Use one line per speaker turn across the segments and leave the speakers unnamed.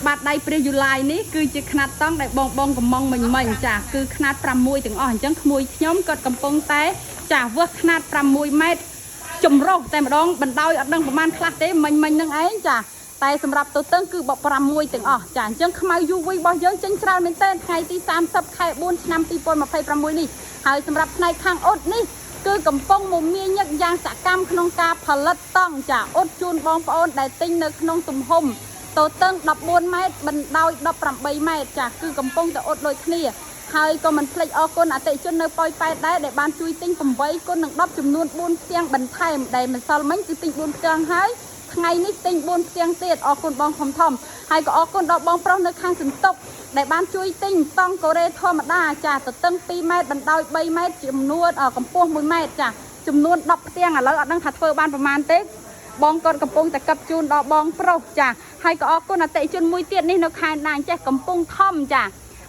បាត់ដៃព្រះយូឡៃនេះគឺជាຂະຫນាត់តង់ដែលបងកំងមិញចាគឺຂະຫນាត់6ទាំងអស់អញ្ចឹងក្មួយខ្ញុំគាត់កំពុងតែចាវឹសຂະຫນាត់6ម៉ែត្រចម្រុះតែម្ដងបណ្ដោយអត់ដឹងប្រហែលខ្លះទេមិញនឹងឯងចាតែសម្រាប់ទៅទឹងគឺបប6ទាំងអស់ចាអញ្ចឹងខ្មៅ UV របស់យើងចេញច្រើនមែនទែនថ្ងៃទី30ខែ4ឆ្នាំ2026នេះហើយសម្រាប់ផ្នែកខាងអ៊ុតនេះគឺកំពុងមមាញឹកយ៉ាងសកម្មក្នុងការផលិតតង់ចាអ៊ុតជូនបងប្អូនដែលទិញនៅក្នុងទំហំតូតឹង14ម៉ែត្របណ្ដោយ18ម៉ែត្រចាគឺកំពុងតែអ៊ុតដូចគ្នាហើយក៏មិនភ្លេចអរគុណអតិថិជននៅប៉ោយប៉ែតដែរដែលបានជួយទិញ8គុណនឹង10ចំនួន4ផ្ទាំងបន្ថែមដែលម្សិលមិញគឺទិញ4ផ្ទាំងហើយថ្ងៃនេះទិញ4ផ្ទាំងទៀតអរគុណបងធំហើយក៏អរគុណដល់បងប្រុសនៅខាងសន្តុកដែលបានជួយទិញតង់កូរ៉េធម្មតាចាទទឹង2ម៉ែត្របណ្ដោយ3ម៉ែត្រចំនួនកម្ពស់1ម៉ែត្រចាចំនួន10ផ្ទាំងឥឡូវអត់ដឹងថាធ្វើបានប្រមាណទេបងគាត់កំពុងតែកັບជូនដល់បងប្រុសចាហើយក៏អរគុណអតិថិជនមួយទៀតនេះនៅខេត្តណាងចេះកំពុងធំចា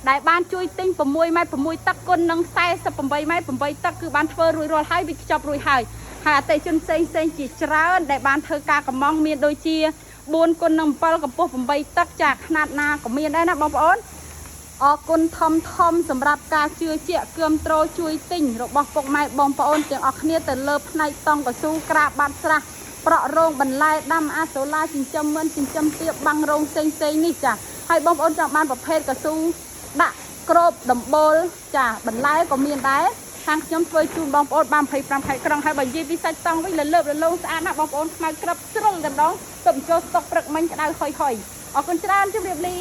ដែលបានជួយទិញ6ម៉ែត្រ6ទឹកគុណនឹង48ម៉ែត្រ8ទឹកគឺបានធ្វើរួចរាល់ហើយវាខ្ចប់រួចហើយហើយអតិថិជនផ្សេងជាច្រើនដែលបានធ្វើការកម្មង់មានដូចជា4គុណនឹង7កម្ពស់8ទឹកចាຂະຫນាត់ណាក៏មានដែរណាបងប្អូនអរគុណធំសម្រាប់ការជឿជាក់គាំទ្រជួយទិញរបស់ពុកម៉ែបងប្អូនទាំងអស់គ្នាទៅលើផ្នែកតង់កស៊ូក្រាបបាត់ស្រះប្រក់រោងបន្លែដាំអាសូឡាចិញ្ចឹមមឿនចិញ្ចឹមទាបបាំងរោងផ្សេងនេះចាហើយបងប្អូនចង់បានប្រភេទកស៊ូដាក់ក្របដំបូលចាបន្លែក៏មានដែរខាងខ្ញុំធ្វើជូនបងប្អូនបាន25ខែក្រុងហើយបើនិយាយពីសាច់តង់វិញលើបលងស្អាតណាស់បងប្អូនខ្មៅក្រឹបជ្រុលតែម្ដងទៅបញ្ចូលស្តុកព្រឹកមិញក្តៅហុយអរគុណច្រើនជម្រាបលា